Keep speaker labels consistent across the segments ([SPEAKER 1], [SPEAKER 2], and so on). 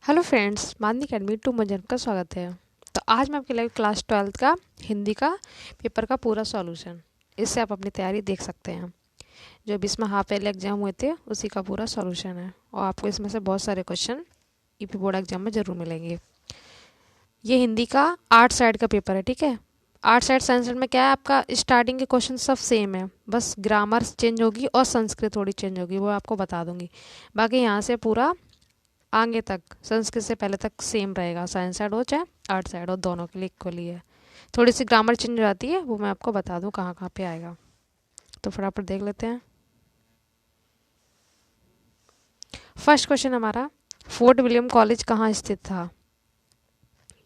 [SPEAKER 1] Hello friends, माननी academy to मंजन का स्वागत है। तो आज मैं आपके लिए क्लास 12th का हिंदी का पेपर का पूरा सॉल्यूशन, इससे आप अपनी तैयारी देख सकते हैं। जो भी इसमें हाफ ईयरली एग्जाम हुए थे उसी का पूरा सॉल्यूशन है और आपको इसमें से बहुत सारे क्वेश्चन ईपी बोर्ड एग्जाम में ज़रूर मिलेंगे। ये हिंदी का 8 साइड का पेपर है, ठीक है। 8 साइड संस्कृत में क्या है, आपका स्टार्टिंग के क्वेश्चन सब सेम है, बस ग्रामर चेंज होगी और संस्कृत थोड़ी चेंज होगी, वो आपको बता दूंगी। बाकी यहाँ से पूरा आगे तक संस्कृत से पहले तक सेम रहेगा, साइंस साइड हो चाहे आर्ट साइड हो, दोनों के लिए इक्वली है। थोड़ी सी ग्रामर चेंज हो जाती है, वो मैं आपको बता दूं कहाँ कहाँ पे आएगा। तो फटाफट देख लेते हैं। फर्स्ट क्वेश्चन हमारा, फोर्ट विलियम कॉलेज कहाँ स्थित था?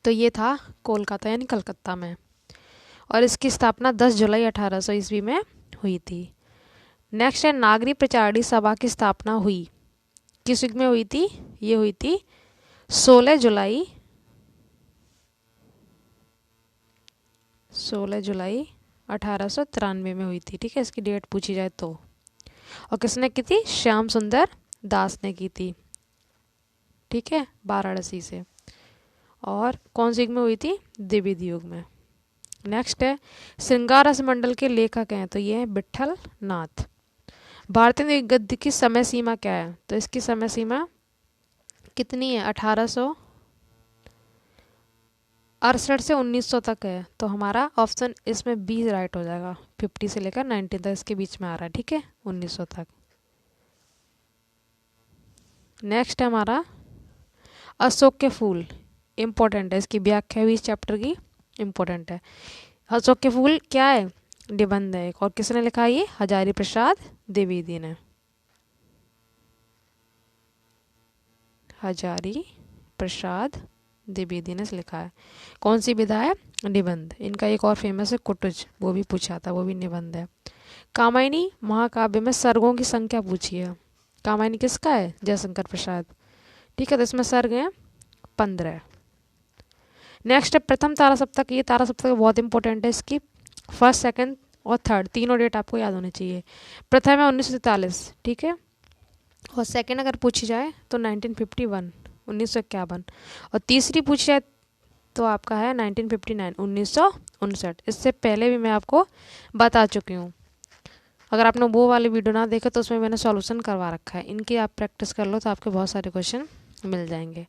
[SPEAKER 1] तो ये था कोलकाता यानी कलकत्ता में, और इसकी स्थापना 10 जुलाई 1800 ईस्वी में हुई थी। नेक्स्ट है, नागरी प्रचारणी सभा की स्थापना हुई किस युग में हुई थी? ये हुई थी 16 जुलाई 1893 में हुई थी, ठीक है। इसकी डेट पूछी जाए तो। और किसने की थी? श्याम सुंदर दास ने की थी, ठीक है, वाराणसी से। और कौन से युग में हुई थी? द्विवेदी युग में। नेक्स्ट है, श्रृंगार रस मंडल के लेखक हैं, तो ये है विठल नाथ। भारतीय गद्य की समय सीमा क्या है? तो इसकी समय सीमा कितनी है? 1868 से 1900 तक है, तो हमारा ऑप्शन इसमें बी राइट हो जाएगा। 50 से लेकर 19 तक इसके बीच में आ रहा है, ठीक है, 1900 तक। नेक्स्ट है हमारा, अशोक के फूल इम्पोर्टेंट है, इसकी व्याख्या भी इस चैप्टर की इम्पोर्टेंट है। अशोक के फूल क्या है? निबंध है, और किसने लिखा है? ये हजारी प्रसाद द्विवेदी ने। हजारी प्रसाद द्विवेदी ने लिखा है। कौन सी विधा है? निबंध। इनका एक और फेमस है कुटुज, वो भी पूछा था, वो भी निबंध है। कामायनी महाकाव्य में सर्गों की संख्या पूछी है। कामायनी किसका है? जयशंकर प्रसाद, ठीक है। तो इसमें सर्ग हैं 15। नेक्स्ट है, प्रथम तारा सप्तक। ये तारा सप्तक बहुत इंपॉर्टेंट है, इसकी फर्स्ट सेकंड और थर्ड तीनों डेट आपको याद होनी चाहिए। प्रथम है 1943, ठीक है, और सेकंड अगर पूछी जाए तो 1951 1951, और तीसरी पूछी जाए तो आपका है 1959 1959। इससे पहले भी मैं आपको बता चुकी हूँ। अगर आपने वो वाली वीडियो ना देखे तो उसमें मैंने सॉल्यूशन करवा रखा है, इनकी आप प्रैक्टिस कर लो तो आपके बहुत सारे क्वेश्चन मिल जाएंगे।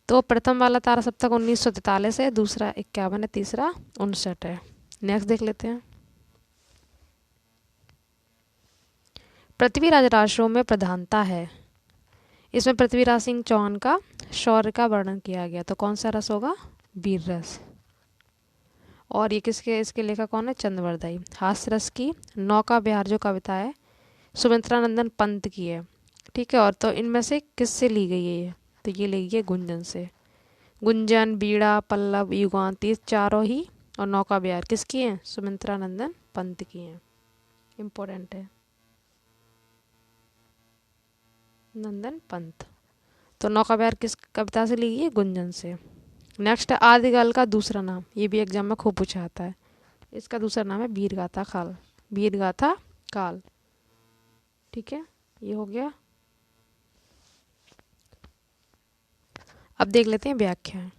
[SPEAKER 1] तो प्रथम वाला तारा सप्तक 1943 है, दूसरा 51 है, तीसरा 59 है। नेक्स्ट देख लेते हैं। पृथ्वीराज राजों में प्रधानता है, इसमें पृथ्वीराज सिंह चौहान का शौर्य का वर्णन किया गया, तो कौन सा रस होगा? वीर रस। और ये किसके, इसके लेखक कौन है? चंद्रवरदाई। हास्य रस की नौका विहार जो कविता है सुमित्रानंदन पंत की है, ठीक है। और तो इनमें से किससे ली गई है ये? तो ये ली गई है गुंजन से। गुंजन, बीड़ा, पल्लव, युगांत, ये चारों ही, और नौका विहार किसकी है? सुमित्रानंदन पंत की है। इम्पोर्टेंट है, नंदन पंत। तो नौका विहार किस कविता से ली गई है? गुंजन से। नेक्स्ट है, आदिकाल का दूसरा नाम। ये भी एग्जाम में खूब पूछा आता है। इसका दूसरा नाम है वीरगाथा काल। वीरगाथा काल, ठीक है, ये हो गया। अब देख लेते हैं व्याख्या।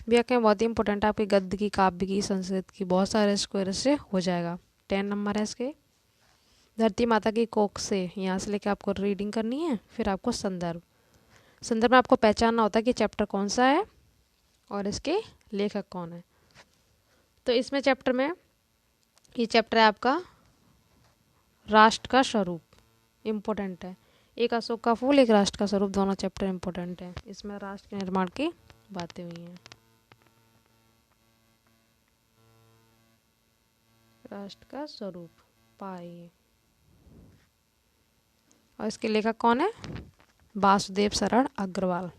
[SPEAKER 1] व्याख्या बहुत ही इंपॉर्टेंट है आपके गद्य की, काव्य की, संस्कृत की, बहुत सारे स्क्वायर से हो जाएगा। 10 नंबर है इसके। धरती माता की कोख से, यहाँ से लेके आपको रीडिंग करनी है, फिर आपको संदर्भ। संदर्भ में आपको पहचानना होता है कि चैप्टर कौन सा है और इसके लेखक कौन है। तो इसमें चैप्टर में, ये चैप्टर है आपका राष्ट्र का स्वरूप, इम्पोर्टेंट है। एक अशोक का फूल, एक राष्ट्र का स्वरूप, दोनों चैप्टर इम्पोर्टेंट है। इसमें राष्ट्र के निर्माण की बातें हुई हैं। राष्ट्र का स्वरूप पाइए, और इसके लेखक कौन है? वासुदेव शरण अग्रवाल।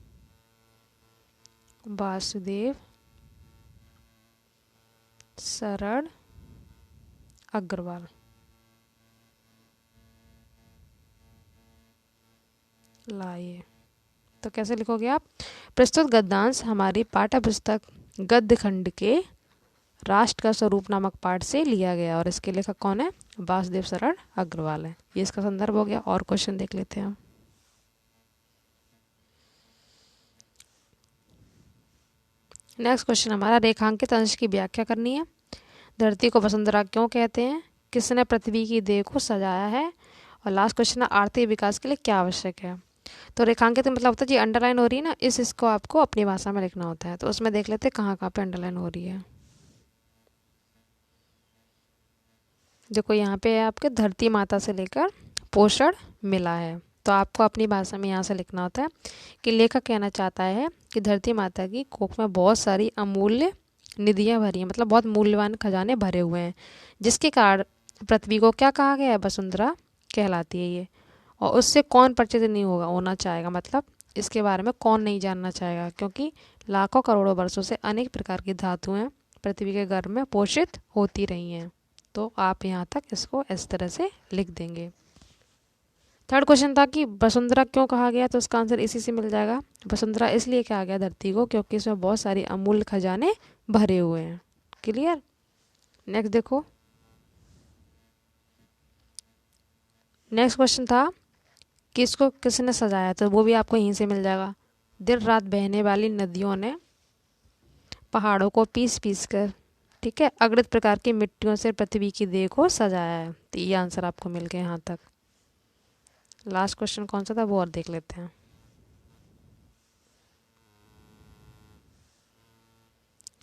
[SPEAKER 1] वासुदेव शरण अग्रवाल। लाइए, तो कैसे लिखोगे आप? प्रस्तुत गद्यांश हमारी पाठ्य पुस्तक गद्य खंड के राष्ट्र का स्वरूप नामक पाठ से लिया गया, और इसके लेखक कौन है? वासुदेव शरण अग्रवाल है। ये इसका संदर्भ हो गया। और क्वेश्चन देख लेते हैं हम। नेक्स्ट क्वेश्चन हमारा, रेखांकित अंश की व्याख्या करनी है। धरती को वसुंधरा क्यों कहते हैं? किसने पृथ्वी की देह को सजाया है? और लास्ट क्वेश्चन है, आर्थिक विकास के लिए क्या आवश्यक है? तो रेखांकित मतलब होता है जी अंडरलाइन हो रही है ना, इसको आपको अपनी भाषा में लिखना होता है। तो उसमें देख लेते हैं कहाँ कहाँ पे अंडरलाइन हो रही है। देखो यहाँ पे है आपके, धरती माता से लेकर पोषण मिला है। तो आपको अपनी भाषा में यहाँ से लिखना होता है कि लेखक कहना चाहता है कि धरती माता की कोख में बहुत सारी अमूल्य निधियाँ भरी हैं, मतलब बहुत मूल्यवान खजाने भरे हुए हैं, जिसके कारण पृथ्वी को क्या कहा गया है? वसुंधरा कहलाती है ये। और उससे कौन परिचित नहीं होना चाहेगा, मतलब इसके बारे में कौन नहीं जानना चाहेगा, क्योंकि लाखों करोड़ों वर्षों से अनेक प्रकार की धातुएं पृथ्वी के गर्भ में पोषित होती रही हैं। तो आप यहाँ तक इसको इस तरह से लिख देंगे। थर्ड क्वेश्चन था कि वसुंधरा क्यों कहा गया, तो उसका आंसर इसी से मिल जाएगा। वसुंधरा इसलिए कहा गया धरती को क्योंकि इसमें बहुत सारी अमूल्य खजाने भरे हुए हैं। क्लियर। नेक्स्ट देखो, नेक्स्ट क्वेश्चन था किसको किसने सजाया, तो वो भी आपको यहीं से मिल जाएगा। दिन रात बहने वाली नदियों ने पहाड़ों को पीस पीस कर, ठीक है, अगणित प्रकार की मिट्टियों से पृथ्वी की देह को सजाया है। तो ये आंसर आपको मिल गया यहाँ तक। लास्ट क्वेश्चन कौन सा था वो और देख लेते हैं।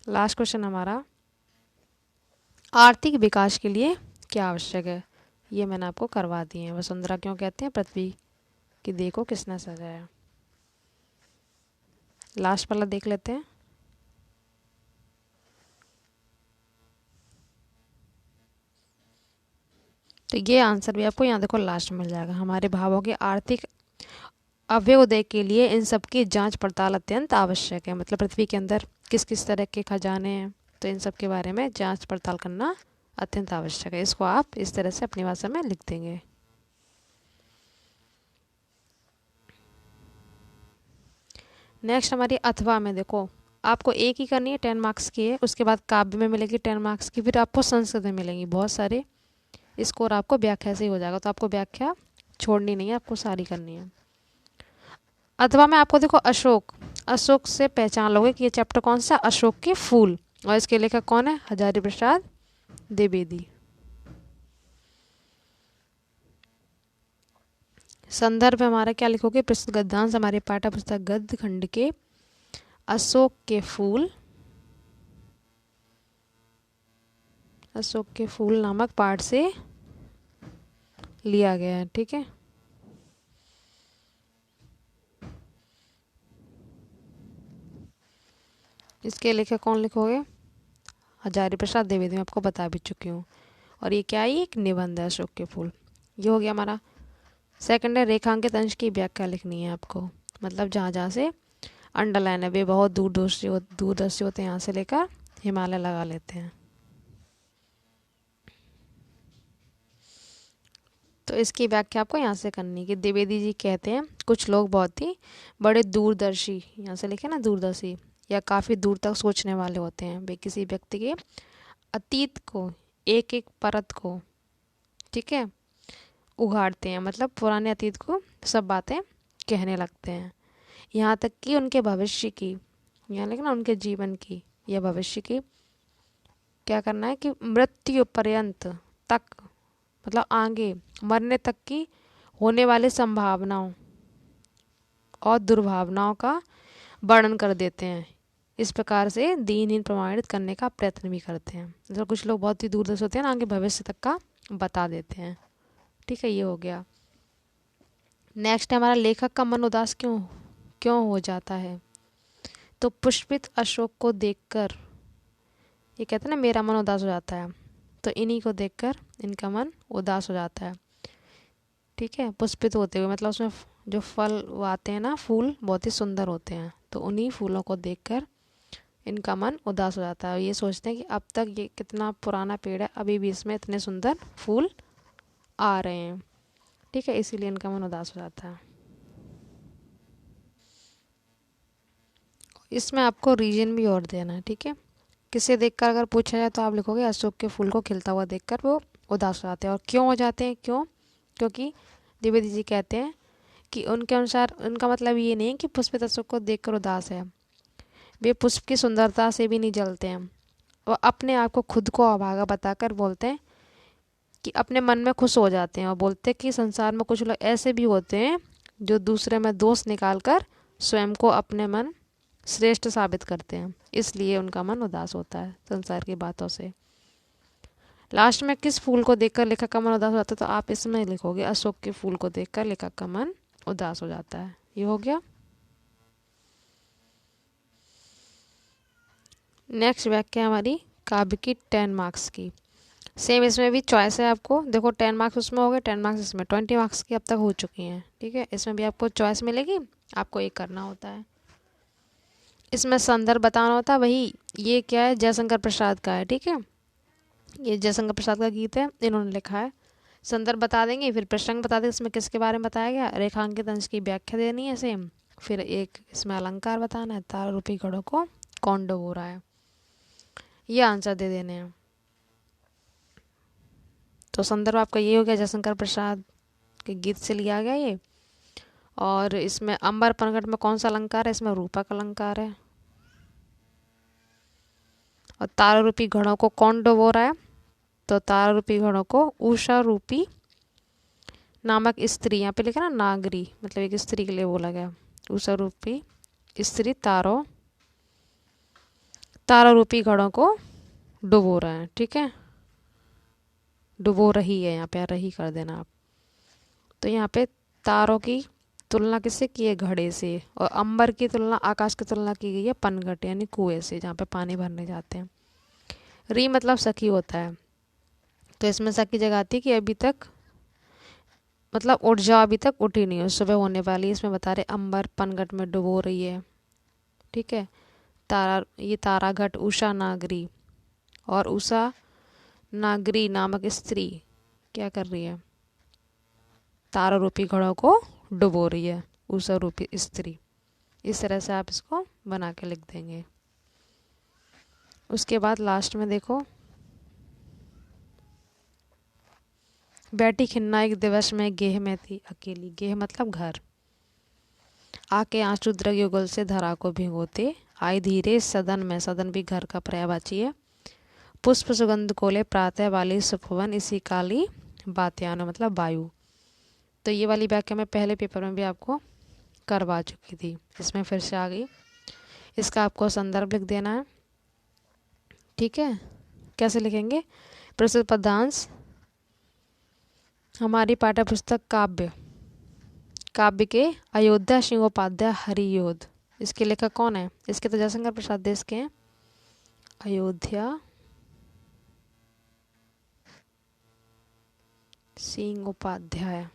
[SPEAKER 1] लास्ट क्वेश्चन हमारा, आर्थिक विकास के लिए क्या आवश्यक है? ये मैंने आपको करवा दिए हैं। वसुंधरा क्यों कहते हैं? पृथ्वी की देह को किसने सजाया? लास्ट वाला देख लेते हैं। तो ये आंसर भी आपको यहाँ देखो लास्ट में मिल जाएगा। हमारे भावों के आर्थिक अभ्युदय के लिए इन सब की जांच पड़ताल अत्यंत आवश्यक है। मतलब पृथ्वी के अंदर किस किस तरह के खजाने हैं, तो इन सब के बारे में जांच पड़ताल करना अत्यंत आवश्यक है। इसको आप इस तरह से अपनी भाषा में लिख देंगे। नेक्स्ट हमारी अथवा में देखो, आपको एक ही करनी है, 10 मार्क्स की है। उसके बाद काव्य में मिलेगी 10 मार्क्स की, फिर आपको संस्कृत में मिलेंगी बहुत सारे स्कोर। आपको व्याख्या से ही हो जाएगा, तो आपको व्याख्या छोड़नी नहीं है, आपको सारी करनी है। अथवा में आपको देखो अशोक, अशोक से पहचान लोगे कि ये चैप्टर कौन सा, अशोक के फूल। और इसके लेखक कौन है? हजारी प्रसाद द्विवेदी। संदर्भ हमारा क्या लिखोगे? प्रस्तुत गद्यांश हमारे पाठ्य पुस्तक गद्य खंड के अशोक के फूल, अशोक के फूल नामक पाठ से लिया गया है। ठीक है, इसके लेखक कौन लिखोगे? हजारी प्रसाद द्विवेदी, मैं आपको बता भी चुकी हूँ। और ये क्या है? एक निबंध है अशोक के फूल। ये हो गया हमारा। सेकंड है, रेखांकित अंश की व्याख्या लिखनी है आपको। मतलब जहाँ जहाँ से अंडरलाइन है वे बहुत दूरदर्शी होते हैं, यहाँ से लेकर हिमालय लगा लेते हैं। तो इसकी व्याख्या आपको यहाँ से करनी कि द्विवेदी जी कहते हैं कुछ लोग बहुत ही बड़े दूरदर्शी, यहाँ से लिखे ना दूरदर्शी, या काफ़ी दूर तक सोचने वाले होते हैं। वे किसी व्यक्ति के अतीत को, एक एक परत को, ठीक है, उघाड़ते हैं। मतलब पुराने अतीत को सब बातें कहने लगते हैं, यहाँ तक कि उनके भविष्य की, यहाँ लिखना उनके जीवन की या भविष्य की, क्या करना है कि मृत्यु पर्यंत तक, मतलब आगे मरने तक की होने वाली संभावनाओं और दुर्भावनाओं का वर्णन कर देते हैं। इस प्रकार से दीनहीन प्रमाणित करने का प्रयत्न भी करते हैं। मतलब कुछ लोग बहुत ही दूरदर्शी होते हैं ना, आगे भविष्य तक का बता देते हैं। ठीक है, ये हो गया। नेक्स्ट है हमारा, लेखक का मन उदास क्यों क्यों हो जाता है? तो पुष्पित अशोक को देखकर, ये कहते हैं ना मेरा मन उदास हो जाता है, तो इन्हीं को देखकर इनका मन उदास हो जाता है। ठीक है, पुष्पित होते हुए, मतलब उसमें जो फल वो आते हैं ना, फूल बहुत ही सुंदर होते हैं, तो उन्हीं फूलों को देखकर इनका मन उदास हो जाता है। ये सोचते हैं कि अब तक ये कितना पुराना पेड़ है, अभी भी इसमें इतने सुंदर फूल आ रहे हैं। ठीक है, इसीलिए इनका मन उदास हो जाता है। इसमें आपको रीजन भी और देना है। ठीक है, किसे देखकर अगर पूछा जाए तो आप लिखोगे अशोक के फूल को खिलता हुआ देखकर वो उदास हो जाते हैं। और क्यों हो जाते हैं? क्यों? क्योंकि द्विवेदी जी कहते हैं कि उनके अनुसार, उनका मतलब ये नहीं है कि पुष्पित अशोक को देखकर उदास है, वे पुष्प की सुंदरता से भी नहीं जलते हैं। वो अपने आप को खुद को अभागा बताकर बोलते हैं कि अपने मन में खुश हो जाते हैं और बोलते हैं कि संसार में कुछ लोग ऐसे भी होते हैं जो दूसरे में दोष निकालकर स्वयं को अपने मन श्रेष्ठ साबित करते हैं, इसलिए उनका मन उदास होता है संसार की बातों से। लास्ट में किस फूल को देखकर लेखक का मन उदास हो जाता है, तो आप इसमें लिखोगे अशोक के फूल को देखकर लेखक का मन उदास हो जाता है। ये हो गया। नेक्स्ट व्याख्या हमारी काव्य की 10 मार्क्स की। सेम इसमें भी चॉइस है आपको, देखो 10 मार्क्स उसमें हो गए, 10 मार्क्स इसमें, 20 मार्क्स की अब तक हो चुकी हैं। ठीक है, इसमें भी आपको चॉइस मिलेगी, आपको एक करना होता है। इसमें संदर्भ बताना होता है, वही ये क्या है, जयशंकर प्रसाद का है। ठीक है, ये जयशंकर प्रसाद का गीत है, इन्होंने लिखा है। संदर्भ बता देंगे, फिर प्रसंग बता देंगे इसमें किसके बारे में बताया गया, रेखांकित अंश की व्याख्या देनी है सेम, फिर एक इसमें अलंकार बताना है, तारा रूपी घड़ों को कौन डुबो रहा है, ये आंसर दे देने हैं। तो संदर्भ आपका ये हो गया, जयशंकर प्रसाद के गीत से लिया गया ये। और इसमें अंबर पनघट में कौन सा अलंकार है, इसमें रूपक अलंकार है। और तारा रूपी घड़ों को कौन डुबो रहा है, तो तारा रूपी घड़ों को उषा रूपी नामक स्त्री, यहाँ पे लिखा ना नागरी, मतलब एक स्त्री के लिए बोला गया। उषा रूपी स्त्री तारा रूपी घड़ों को डुबो रहा है। ठीक है, डुबो रही है, यहाँ पे रही कर देना आप। तो यहाँ पे तारों की तुलना किससे की है, घड़े से, और अंबर की तुलना, आकाश की तुलना की गई है पनघट यानी कुएं से, जहाँ पे पानी भरने जाते हैं। री मतलब सखी होता है, तो इसमें सखी जगह आती है कि अभी तक, मतलब उठ जाओ, अभी तक उठी नहीं हो, सुबह होने वाली। इसमें बता रहे अंबर पनघट में डुबो रही है। ठीक है, तारा, ये ताराघट उषा नागरी, और उषा नागरी नामक स्त्री क्या कर रही है, तारा रूपी घड़ों को डुबो रही है, उषा रूपी स्त्री। इस तरह से आप इसको बना के लिख देंगे। उसके बाद लास्ट में देखो, बैठी खिन्ना एक दिवस में गेह में थी अकेली, गेह मतलब घर, आके आंसू द्रग युगल से धरा को भिगोते, आई धीरे सदन में, सदन भी घर का पर्यायवाची है, पुष्प सुगंध कोले प्रातः वाली सुपवन, इसी काली बात्यानो मतलब वायु। तो ये वाली व्याख्या मैं पहले पेपर में भी आपको करवा चुकी थी, इसमें फिर से आ गई। इसका आपको संदर्भ लिख देना है। ठीक है, कैसे लिखेंगे, प्रसिद्ध पदांश हमारी पाठ्य पुस्तक काव्य के अयोध्या सिंहोपाध्याय हरियोध, इसके लेखक कौन है, इसके तो जयशंकर प्रसाद देश के हैं। अयोध्या सिंहोपाध्याय,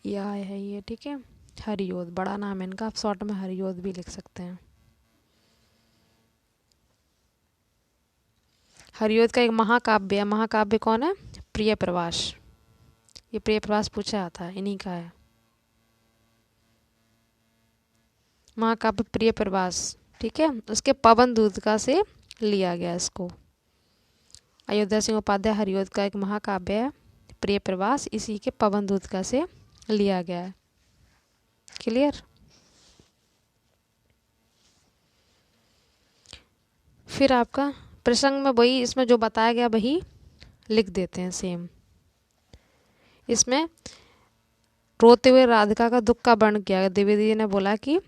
[SPEAKER 1] यह है ये। ठीक है, हरियोध बड़ा नाम है इनका, आप शॉर्ट में हरियोध भी लिख सकते हैं। हरियोध का एक महाकाव्य है, महाकाव्य कौन है, प्रिय प्रवास, ये प्रिय प्रवास पूछा जाता है, इन्हीं का है महाकाव्य प्रिय प्रवास। ठीक है, उसके पवन दूत का से लिया गया इसको। अयोध्या सिंह उपाध्याय हरियोध का एक महाकाव्य है प्रिय प्रवास, इसी के पवन दूत का से लिया गया है। क्लियर। फिर आपका प्रसंग में वही, इसमें जो बताया गया वही लिख देते हैं सेम। इसमें रोते हुए राधिका का दुख का वर्णन किया गया। द्विवेदी जी ने बोला कि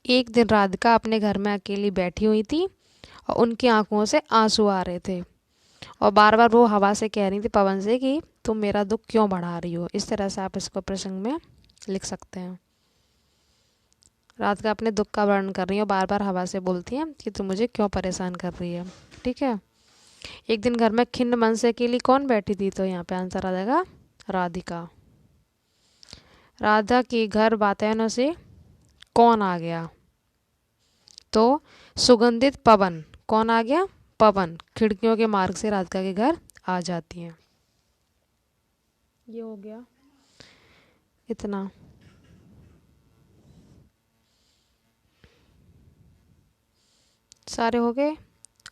[SPEAKER 1] एक दिन राधिका अपने घर में अकेली बैठी हुई थी और उनकी आंखों से आंसू आ रहे थे और बार बार वो हवा से कह रही थी, पवन से, कि तुम मेरा दुख क्यों बढ़ा रही हो। इस तरह से आप इसको प्रसंग में लिख सकते हैं। राधिका अपने दुख का वर्णन कर रही है और बार बार हवा से बोलती है कि तुम मुझे क्यों परेशान कर रही है। ठीक है, एक दिन घर में खिन्न मन से अकेली कौन बैठी थी, तो यहाँ पे आंसर आ जाएगा राधिका। राधा के घर वातायनों से कौन आ गया, तो सुगंधित पवन, कौन आ गया, पवन खिड़कियों के मार्ग से राधिका के घर आ जाती हैं। ये हो गया इतना। सारे हो गए।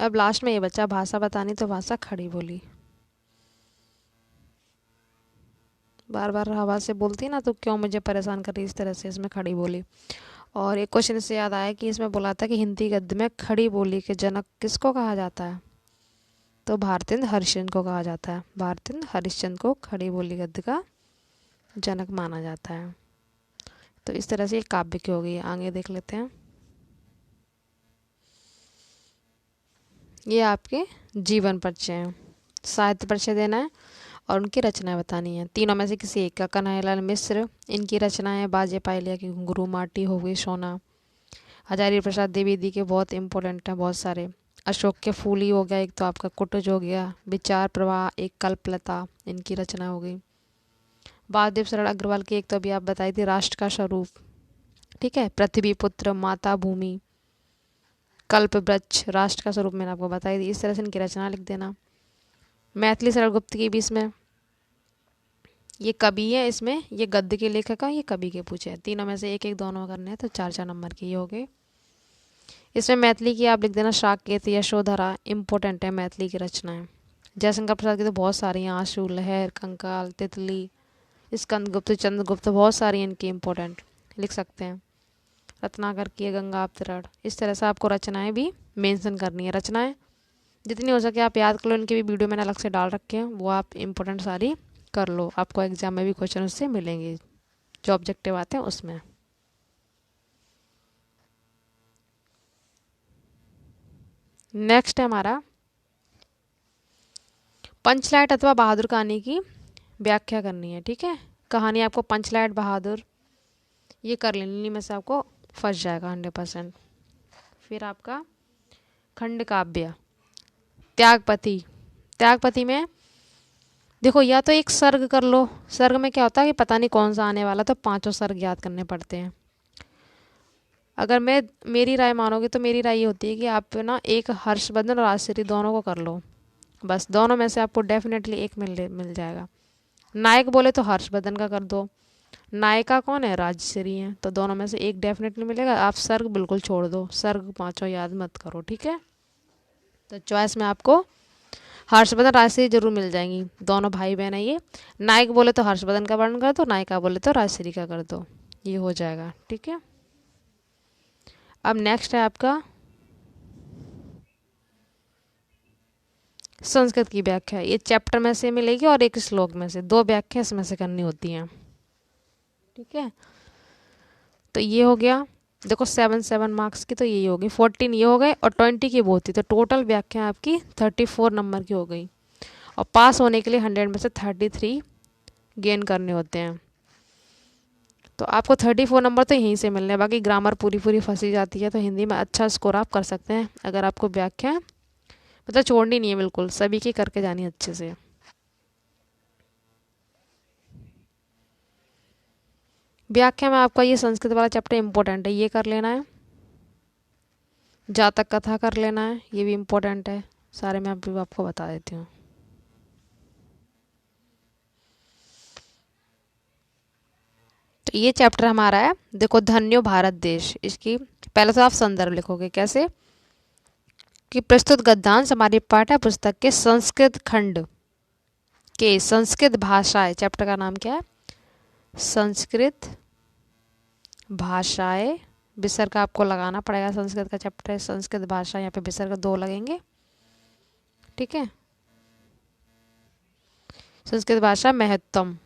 [SPEAKER 1] अब लास्ट में ये बच्चा भाषा बतानी, तो भाषा खड़ी बोली। बार बार हवा से बोलती ना, तो क्यों मुझे परेशान कर रही इस तरह से, इसमें खड़ी बोली। और एक क्वेश्चन से याद आया कि इसमें बोला था कि हिंदी गद्य में खड़ी बोली के जनक किसको कहा जाता है, तो भारतेंद्र हरिश्चंद्र को कहा जाता है। भारतेंद्र हरिश्चंद्र को खड़ी बोली गद्य का जनक माना जाता है। तो इस तरह से एक काव्य की हो गई। आगे देख लेते हैं। ये आपके जीवन परिचय हैं, साहित्य परिचय देना है और उनकी रचनाएं बतानी है। तीनों में से किसी एक का। कन्हैयालाल मिश्र, इनकी रचनाएं बाजे पायलिया की घुंघरू, माटी हो गई सोना। हजारी प्रसाद द्विवेदी के बहुत इंपॉर्टेंट हैं बहुत सारे। अशोक के फूल ही हो गया एक, तो आपका कुटुज हो गया। विचार प्रवाह, एक कल्पलता, इनकी रचना हो गई। वासुदेव शरण अग्रवाल की एक तो अभी आप बताई थी, राष्ट्र का स्वरूप, ठीक है। पृथ्वी पुत्र, माता भूमि, कल्प वृक्ष, राष्ट्र का स्वरूप मैंने आपको बताई दी। इस तरह से इनकी रचना लिख देना। मैथिली शरण गुप्त की भी इसमें, ये कवि है, इसमें ये गद्य के लेखक है, ये कवि के पूछे हैं। तीनों में से एक एक दोनों करने हैं, तो 4-4 नंबर की ये हो गए। इसमें मैथिली की आप लिख देना साकेत, यशोधरा, इंपॉर्टेंट है मैथिली की रचनाएं। जयशंकर प्रसाद की तो बहुत सारी हैं, आंसू, लहर, कंकाल, तितली, स्कंदगुप्त, चंद्रगुप्त, बहुत सारी इनकी इंपॉर्टेंट लिख सकते हैं। रत्नाकर की है गंगा अवतरण। इस तरह से आपको रचनाएं भी मेंशन करनी है। रचनाएं जितनी हो सके आप याद कर लो, इनकी भी वीडियो मैंने अलग से डाल रखे हैं, वो आप इंपॉर्टेंट सारी कर लो। आपको एग्जाम में भी क्वेश्चन उससे मिलेंगे, जो ऑब्जेक्टिव आते हैं उसमें। नेक्स्ट है हमारा पंचलाइट अथवा बहादुर कहानी की व्याख्या करनी है, ठीक है। कहानी आपको पंचलाइट, बहादुर ये कर लेनी में से आपको फंस जाएगा 100%। फिर आपका खंड काव्य, त्यागपति। त्यागपति में देखो, या तो एक सर्ग कर लो। सर्ग में क्या होता है कि पता नहीं कौन सा आने वाला, तो 5 सर्ग याद करने पड़ते हैं। अगर मेरी राय मानोगे तो मेरी राय ये होती है कि आप ना एक हर्षवर्धन और राजश्री दोनों को कर लो, बस दोनों में से आपको डेफिनेटली एक मिल जाएगा। नायक बोले तो हर्षवर्धन का कर दो, नायिका कौन है, राजश्री है, तो दोनों में से एक डेफिनेटली मिलेगा। आप सर्ग बिल्कुल छोड़ दो, सर्ग 5 याद मत करो, ठीक है। तो चॉइस में आपको हर्षवर्धन, राजश्री जरूर मिल जाएंगी, दोनों भाई बहन है ये। नायक बोले तो हर्षवर्धन का वर्णन कर दो, नायिका बोले तो राजश्री का कर दो, ये हो जाएगा, ठीक है। अब नेक्स्ट है आपका संस्कृत की व्याख्या। ये चैप्टर में से मिलेगी और एक श्लोक में से, 2 व्याख्या इसमें से करनी होती हैं, ठीक है। तो ये हो गया, देखो 7 मार्क्स की तो यही होगी, 14 ये हो गए और 20 की वो थी, तो टोटल व्याख्या आपकी 34 नंबर की हो गई। और पास होने के लिए 100 में से 33 गेन करने होते हैं। तो आपको 34 नंबर तो यहीं से मिलने हैं। बाकी ग्रामर पूरी फंसी जाती है, तो हिंदी में अच्छा स्कोर आप कर सकते हैं अगर आपको व्याख्या मतलब छोड़नी नहीं है, बिल्कुल सभी की करके जानी अच्छे से। व्याख्या में आपका ये संस्कृत वाला चैप्टर इंपॉर्टेंट है, ये कर लेना है। जातक कथा कर लेना है, ये भी इम्पोर्टेंट है। सारे मैं आपको बता देती हूँ। तो ये चैप्टर हमारा है, देखो धन्यो भारत देश। इसकी पहले तो आप संदर्भ लिखोगे कैसे कि प्रस्तुत गद्यांश हमारी पाठ्य पुस्तक के संस्कृत खंड के संस्कृत भाषाएं, चैप्टर का नाम क्या है, संस्कृत भाषाएं। विसर्ग का आपको लगाना पड़ेगा, संस्कृत का चैप्टर है, संस्कृत भाषा, यहाँ पे विसर्ग 2 लगेंगे, ठीक है। संस्कृत भाषा महत्वम,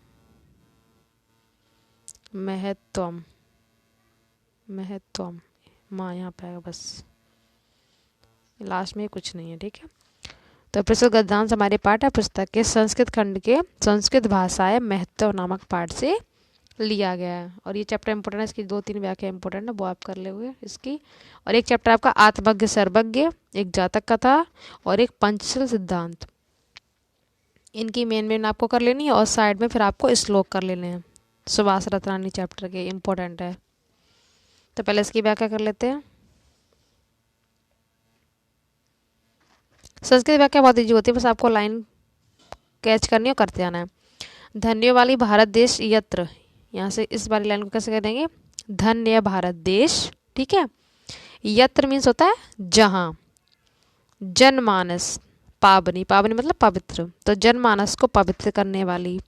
[SPEAKER 1] महत्वम, महत्वम, माँ यहाँ पे आएगा, बस लास्ट में कुछ नहीं है, ठीक है। तो प्रस्तुत गद्यांश हमारे पाठ्य पुस्तक के संस्कृत खंड के संस्कृत भाषाएं महत्व नामक पाठ से लिया गया है। और ये चैप्टर इंपॉर्टेंट है, इसकी 2-3 व्याख्या इंपॉर्टेंट है, वो आप कर लोगे इसकी। और एक चैप्टर आपका आत्मज्ञ सर्वज्ञ, एक जातक कथा और एक पंचशील सिद्धांत, इनकी मेन आपको कर लेनी है। और साइड में फिर आपको श्लोक कर लेने हैं, सुभाष रत्नानी चैप्टर के, इंपॉर्टेंट है। तो पहले इसकी व्याख्या कर लेते हैं। संस्कृत व्याख्या बहुत ईजी होती है, बस आपको लाइन कैच करनी है और करते जाना है। धन्य वाली भारत देश यत्र, यहाँ से इस वाली लाइन को कैसे करेंगे, धन्य भारत देश, ठीक है। यत्र मीन्स होता है जहाँ, जनमानस, पावनी, पावनी मतलब पवित्र, तो जनमानस को पवित्र करने वाली।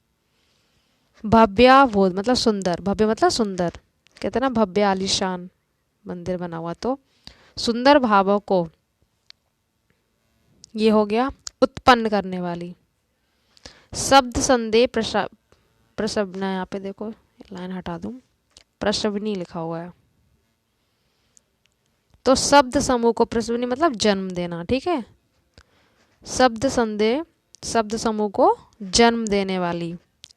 [SPEAKER 1] भव्याभूत मतलब सुंदर, भव्य मतलब सुंदर, कहते हैं ना भव्य आलीशान मंदिर बना हुआ, तो सुंदर भावों को, ये हो गया उत्पन्न करने वाली। शब्द संदेह प्रसवना, यहाँ पे देखो लाइन हटा दूं, प्रसवनी लिखा हुआ है, तो शब्द समूह को, प्रसवनी मतलब जन्म देना, ठीक है। शब्द संदेह, शब्द समूह को जन्म देने वाली,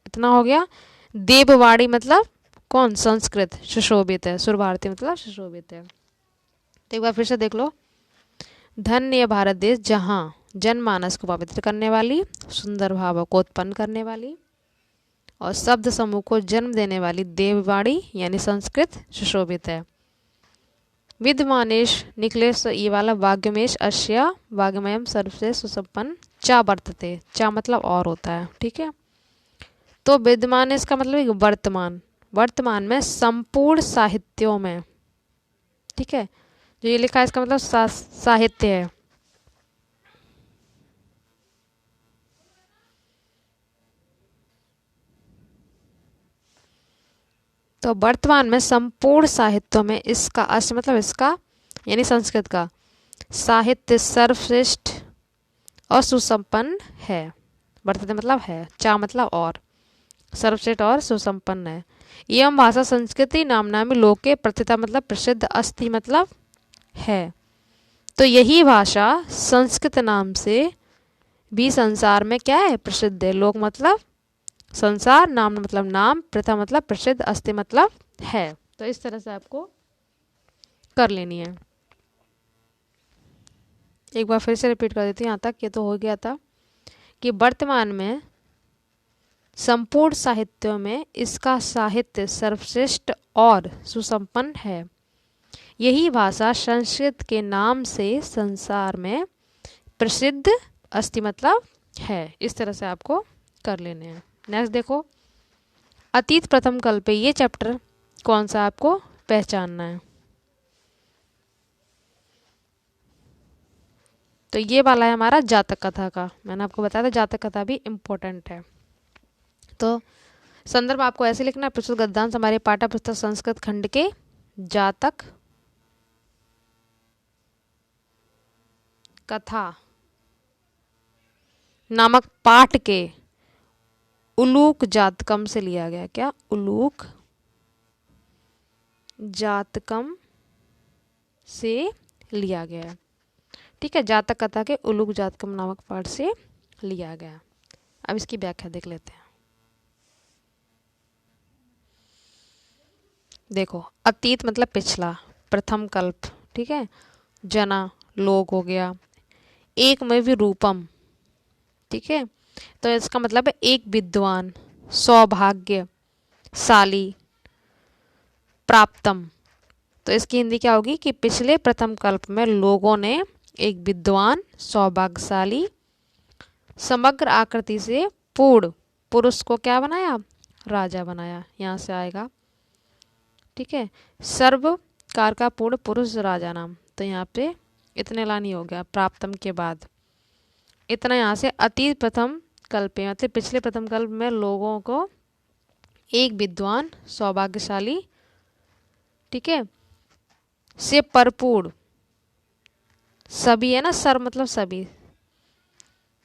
[SPEAKER 1] इतना हो गया। देववाणी मतलब कौन, संस्कृत, सुशोभित है, सुर भारती मतलब सुशोभित है। तो एक बार फिर से देख लो, धन्य भारत देश जहाँ जनमानस को पवित्र करने वाली, सुंदर भावों को उत्पन्न करने वाली और शब्द समूह को जन्म देने वाली देववाणी यानी संस्कृत सुशोभित है। विद्यमानेश निकलेश, ये वाला वाग्यमेश अश्य वाग्यमयम सर्वसे सुसंपन्न चा वर्तते, चा मतलब और होता है, ठीक है। तो विद्यमानेश का मतलब वर्तमान, वर्तमान में संपूर्ण साहित्यों में, ठीक है, जो ये लिखा है इसका मतलब साहित्य है। तो वर्तमान में संपूर्ण साहित्यों में इसका अश्य मतलब इसका यानी संस्कृत का साहित्य सर्वश्रेष्ठ और सुसंपन्न है। वर्तते मतलब है, चा मतलब और, सर्वश्रेष्ठ और सुसंपन्न है। एवं भाषा संस्कृति नामनामी लोके प्रथिता मतलब प्रसिद्ध, अस्ति मतलब है। तो यही भाषा संस्कृत नाम से भी संसार में क्या है, प्रसिद्ध है। लोक मतलब संसार, नाम मतलब नाम, प्रथा मतलब प्रसिद्ध, अस्ति मतलब है। तो इस तरह से आपको कर लेनी है। एक बार फिर से रिपीट कर देती हूँ, यहाँ तक ये तो हो गया था कि वर्तमान में संपूर्ण साहित्यों में इसका साहित्य सर्वश्रेष्ठ और सुसंपन्न है। यही भाषा संस्कृत के नाम से संसार में प्रसिद्ध, अस्ति मतलब है। इस तरह से आपको कर लेने हैं। नेक्स्ट देखो, अतीत प्रथम कल्पे, ये चैप्टर कौन सा आपको पहचानना है। तो ये वाला है हमारा जातक कथा का, मैंने आपको बताया था जातक कथा भी इम्पोर्टेंट है। तो संदर्भ आपको ऐसे लिखना है, प्रस्तुत गद्यांश हमारे पाठ्य पुस्तक संस्कृत खंड के जातक कथा नामक पाठ के उलूक जातकम से लिया गया। क्या, उलूक जातकम से लिया गया, ठीक है। जातक कथा के उलूक जातकम नामक पाठ से लिया गया। अब इसकी व्याख्या देख लेते हैं। देखो, अतीत मतलब पिछला, प्रथम कल्प, ठीक है, जना लोक हो गया, एक में भी रूपम, ठीक है, तो इसका मतलब है एक विद्वान, सौभाग्यशाली, प्राप्तम। तो इसकी हिंदी क्या होगी कि पिछले प्रथम कल्प में लोगों ने एक विद्वान, सौभाग्यशाली, समग्र आकृति से पूर्ण पुरुष को क्या बनाया, राजा बनाया, यहाँ से आएगा, ठीक है। सर्वकार का पूर्ण पुरुष राजा नाम, तो यहाँ पे इतने लानी हो गया प्राप्तम के बाद, इतना यहाँ से अतीत प्रथम कल्प मतलब पिछले प्रथम कल्प में लोगों को एक विद्वान, सौभाग्यशाली, ठीक है, से भरपूर, सभी है ना, सर मतलब सभी,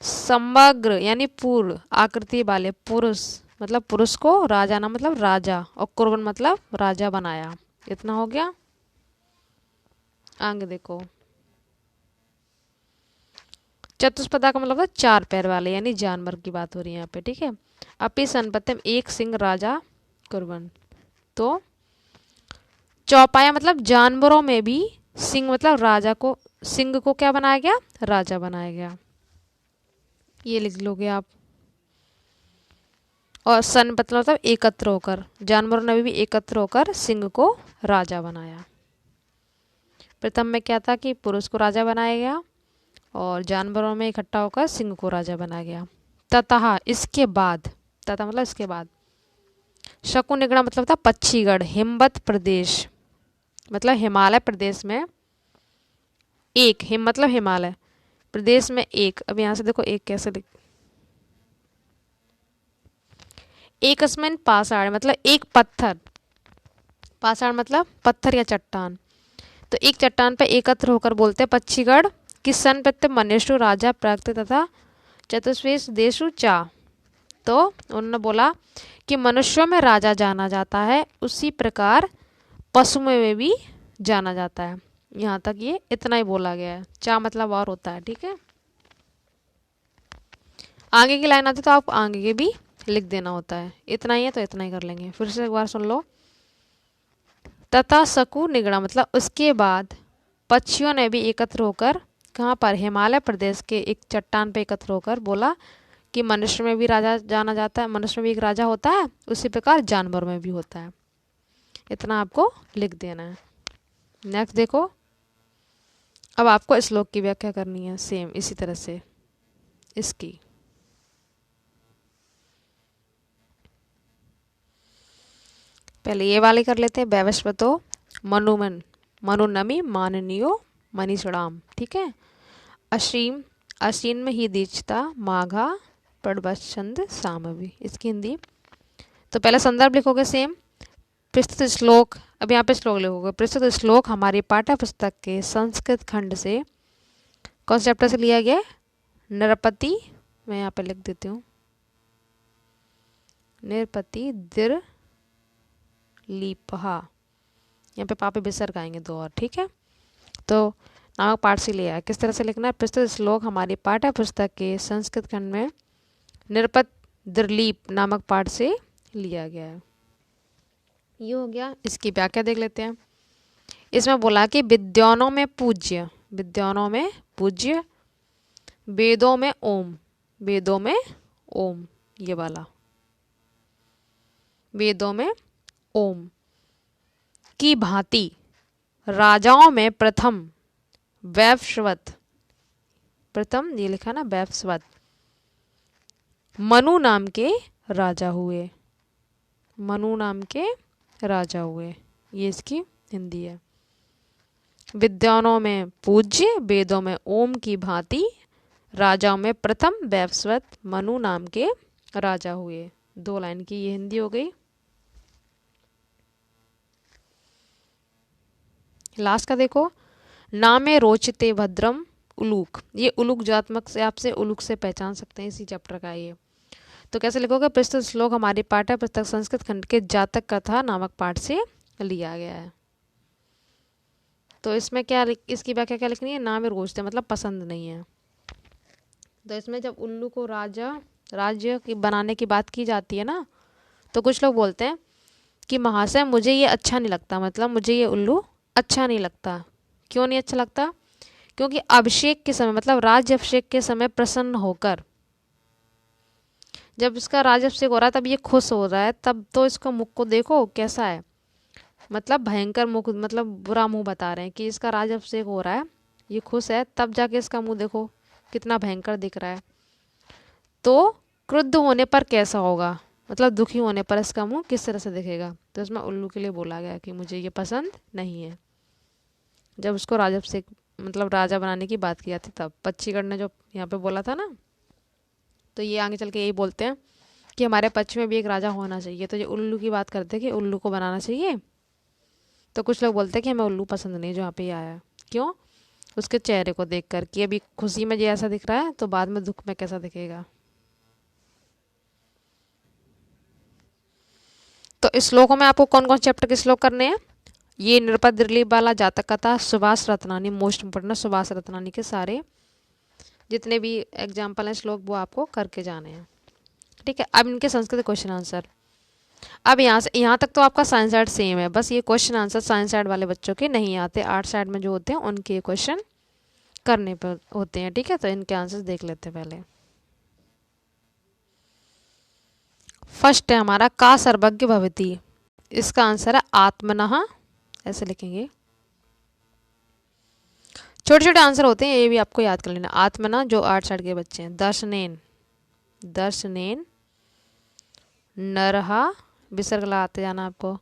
[SPEAKER 1] समग्र यानी पूर्ण आकृति वाले पुरुष मतलब पुरुष को राजा नाम मतलब राजा, और कुर्बन मतलब राजा बनाया। इतना हो गया। आगे देखो, चतुष्पदा का मतलब है चार पैर वाले यानी जानवर की बात हो रही है यहाँ पे, ठीक है। अपि संपत्तिम एक सिंह राजा कुर्बन, तो चौपाया मतलब जानवरों में भी सिंह मतलब राजा को, सिंह को क्या बनाया गया, राजा बनाया गया, ये लिख लोगे आप। और सन मतलब एकत्र होकर, जानवरों ने भी एकत्र होकर सिंह को राजा बनाया। प्रथम में क्या था कि पुरुष को राजा बनाया गया और जानवरों में इकट्ठा होकर सिंह को राजा बनाया गया। ततः इसके बाद, तथा मतलब इसके बाद, शकुनिगढ़ मतलब था पक्षीगढ़, हिमवत प्रदेश मतलब हिमालय प्रदेश में, एक हिम मतलब हिमालय, प्रदेश में एक, अब यहाँ से देखो एक कैसे लिख, एकस्मिन् पाषाण मतलब एक पत्थर, पाषाण मतलब पत्थर या चट्टान, तो एक चट्टान पर एकत्र होकर बोलते हैं पक्षीगण कि सन प्रत्यय मनुष्य राजा प्राकृत तथा चतुष्वेश देशु चा। तो उन्होंने बोला कि मनुष्यों में राजा जाना जाता है, उसी प्रकार पशु में भी जाना जाता है। यहाँ तक ये इतना ही बोला गया है, चा मतलब और होता है, ठीक है। आगे की लाइन आती तो आप आगे के भी लिख देना होता है, इतना ही है तो इतना ही कर लेंगे। फिर से एक बार सुन लो। तथा सकु निगड़ा मतलब उसके बाद पक्षियों ने भी एकत्र होकर, कहाँ पर, हिमालय प्रदेश के एक चट्टान पर एकत्र होकर बोला कि मनुष्य में भी राजा जाना जाता है, मनुष्य में भी एक राजा होता है, उसी प्रकार जानवर में भी होता है। इतना आपको लिख देना है। नेक्स्ट देखो, अब आपको श्लोक की व्याख्या करनी है सेम इसी तरह से इसकी। पहले ये वाले कर लेते हैं। वैवस्वतो मनुमन मनुनमी माननीयो मनीषणाम, ठीक है। अश्रीम अश्विन में ही दीक्षता माघा प्रवच्छंद सामवी, इसकी हिंदी। तो पहले संदर्भ लिखोगे सेम, प्रस्तुत श्लोक, अब यहाँ पे श्लोक लिखोगे। प्रस्तुत श्लोक हमारी पाठ्य पुस्तक के संस्कृत खंड से, कौन से चैप्टर से लिया गया? नृपति, मैं यहाँ पे लिख देती हूँ, नृपति दिर लीपहा, यहाँ पे पापे विसर्ग आएंगे दो और, ठीक है। तो नामक पाठ से लिया है। किस तरह से लिखना है? प्रस्तुत श्लोक हमारी पाठ्य पुस्तक के संस्कृत खंड में नृपत दिरलीप नामक पाठ से लिया गया है। ये हो गया। इसकी व्याख्या देख लेते हैं। इसमें बोला कि विद्वानों में पूज्य, विद्वानों में पूज्य, वेदों में ओम, वेदों में ओम, ये वाला वेदों में ओम की भांति राजाओं में प्रथम वैवस्वत, प्रथम ये लिखा ना वैवस्वत, मनु नाम के राजा हुए, मनु नाम के राजा हुए, ये इसकी हिंदी है। विद्वानों में पूज्य, वेदों में ओम की भांति राजाओं में प्रथम वैवस्वत मनु नाम के राजा हुए। दो लाइन की ये हिंदी हो गई। लास्ट का देखो, नामे रोचते भद्रम उलूक, ये उलूक जात्मक से आपसे उलूक से पहचान सकते हैं, इसी चैप्टर का ये। तो कैसे लिखोगे? प्रस्तुत श्लोक हमारी पाठ्य पुस्तक संस्कृत खंड के जातक कथा नामक पाठ से लिया गया है। तो इसमें क्या इसकी व्याख्या क्या लिखनी है? नाम रोचते मतलब पसंद नहीं है। तो इसमें जब उल्लू को राज्य की बनाने की बात की जाती है ना, तो कुछ लोग बोलते हैं कि महाशय मुझे ये अच्छा नहीं लगता, मतलब मुझे ये उल्लू अच्छा नहीं लगता। क्यों नहीं अच्छा लगता? क्योंकि अभिषेक के समय मतलब राज्य अभिषेक के समय प्रसन्न होकर, जब इसका राज्याभिषेक हो रहा है तब ये खुश हो रहा है, तब तो इसका मुख को देखो कैसा है, मतलब भयंकर मुख, मतलब बुरा मुंह बता रहे हैं कि इसका राज्याभिषेक हो रहा है, ये खुश है, तब जाके इसका मुंह देखो कितना भयंकर दिख रहा है। तो क्रुद्ध होने पर कैसा होगा, मतलब दुखी होने पर इसका मुंह किस तरह से दिखेगा। तो इसमें उल्लू के लिए बोला गया कि मुझे ये पसंद नहीं है। जब उसको राज्याभिषेक मतलब राजा बनाने की बात की जाती तब पक्षीगण ने जो यहाँ पे बोला था ना, तो ये आगे चल के यही बोलते हैं कि हमारे पक्ष में भी एक राजा होना चाहिए। तो ये उल्लू की बात करते हैं कि उल्लू को बनाना चाहिए। तो कुछ लोग बोलते हैं कि हमें उल्लू पसंद नहीं जो यहाँ पे आया है। क्यों? उसके चेहरे को देख कर कि अभी खुशी में ये ऐसा दिख रहा है तो बाद में दुख में कैसा दिखेगा। तो इस श्लोकों में आपको कौन कौन चैप्टर के श्लोक करने हैं? ये नृपत दिरलीप वाला, जातक कथा, सुभाष रत्नानी, मोस्ट इम्पोर्टेंट सुभाष रत्नानी के सारे जितने भी एग्जाम्पल हैं श्लोक वो आपको करके जाने हैं, ठीक है। अब इनके संस्कृत क्वेश्चन आंसर, अब यहाँ तक तो आपका साइंस साइड सेम है, बस ये क्वेश्चन आंसर साइंस साइड वाले बच्चों के नहीं आते, आर्ट साइड में जो होते हैं उनके क्वेश्चन करने पर होते हैं, ठीक है। तो इनके आंसर देख लेते हैं पहले। फर्स्ट है हमारा का सर्वज्ञ भवति, इसका आंसर है आत्मनः, ऐसे लिखेंगे। छोटे छोटे आंसर होते हैं, ये भी आपको याद कर लेना। आत्मना जो आर्ट साइड के बच्चे हैं, दर्शनेन, दर्शनेन, नरहा विसर्ग लगाते जाना आपको,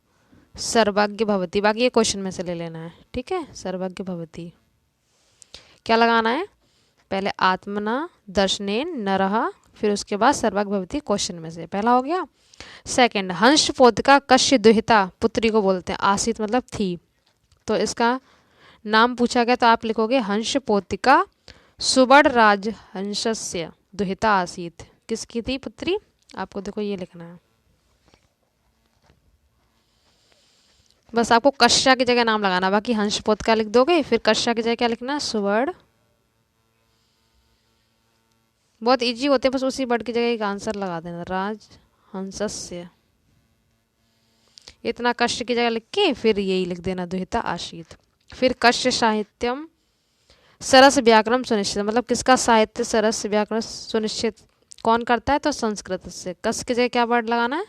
[SPEAKER 1] सर्वज्ञ भवति, बाकी ये क्वेश्चन में से ले लेना है, ठीक है। सर्वज्ञ भवति क्या लगाना है? पहले आत्मना दर्शनेन नरः, फिर उसके बाद सर्वग भवति क्वेश्चन में से पहला हो गया। सेकंड, हंस पोतिका कश्य दुहिता, पुत्री को बोलते हैं, आसीत मतलब थी, तो इसका नाम पूछा गया तो आप लिखोगे हंस पोतिका सुवर्ण राज हंसस्य दुहिता आसीत। किसकी थी पुत्री, आपको देखो ये लिखना है, बस आपको कश्या की जगह नाम लगाना, बाकी हंस पोतिका लिख दोगे, फिर कश्या की जगह क्या लिखना, सुवर्ण। बहुत इजी होते हैं, बस उसी वर्ड की जगह एक आंसर लगा देना, राज हंसस्य। इतना कश्य की जगह लिख के फिर यही लिख देना, दुहिता आशीत। फिर कश्य साहित्यम सरस व्याकरण सुनिश्चित, मतलब किसका साहित्य सरस व्याकरण सुनिश्चित कौन करता है, तो संस्कृत से। कस की जगह क्या वर्ड लगाना है,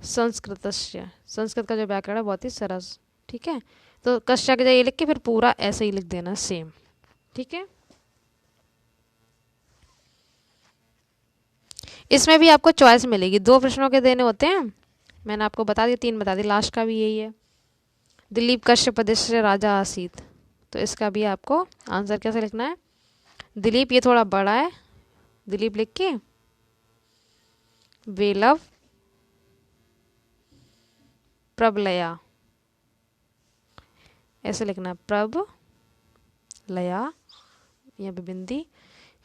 [SPEAKER 1] संस्कृतस्य, संस्कृत का जो व्याकरण है बहुत ही सरस, ठीक है। तो कश्या की जगह ये लिख के फिर पूरा ऐसे ही लिख देना सेम, ठीक है। इसमें भी आपको चॉइस मिलेगी, 2 प्रश्नों के देने होते हैं, मैंने आपको बता दिया, 3 बता दी, लास्ट का भी यही है। दिलीप कश्यप प्रदेश से राजा आसीत, तो इसका भी आपको आंसर कैसे लिखना है, दिलीप ये थोड़ा बड़ा है, दिलीप लिख के वेलव प्रबलया ऐसे लिखना, प्रब लया या बिंदी,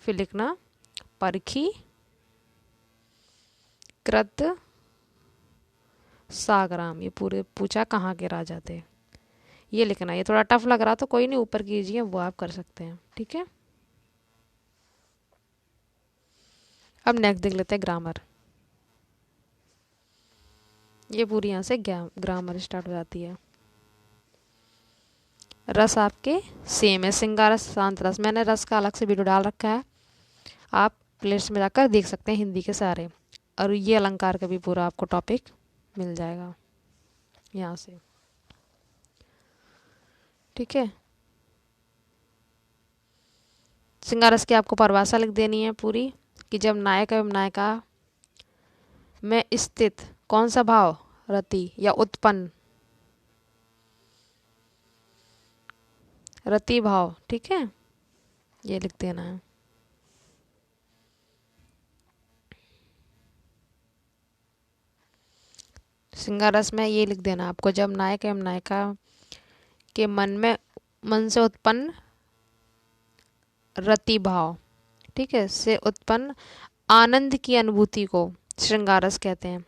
[SPEAKER 1] फिर लिखना परखी कृत सागराम, ये पूरे पूछा कहाँ के राजा थे, ये लिखना। ये थोड़ा टफ लग रहा तो कोई नहीं, ऊपर कीजिए, वो आप कर सकते हैं, ठीक है। अब नेक्स्ट देख लेते हैं ग्रामर। ये पूरी यहाँ से ग्रामर स्टार्ट हो जाती है। रस आपके सेम है, सिंगार रस शांत रस, मैंने रस का अलग से वीडियो डाल रखा है, आप प्लेलिस्ट में जाकर देख सकते हैं हिंदी के सारे, और ये अलंकार का भी पूरा आपको टॉपिक मिल जाएगा यहाँ से, ठीक है। सिंगार रस की आपको परिभाषा लिख देनी है पूरी, कि जब नायक एवं नायिका में स्थित कौन सा भाव, रति या उत्पन्न, रति भाव, ठीक है, ये लिख देना है। सिंगार रस में ये लिख देना आपको, जब नायक एवं नायिका के मन से उत्पन्न रति भाव, ठीक है, से उत्पन्न आनंद की अनुभूति को श्रृंगार रस कहते हैं।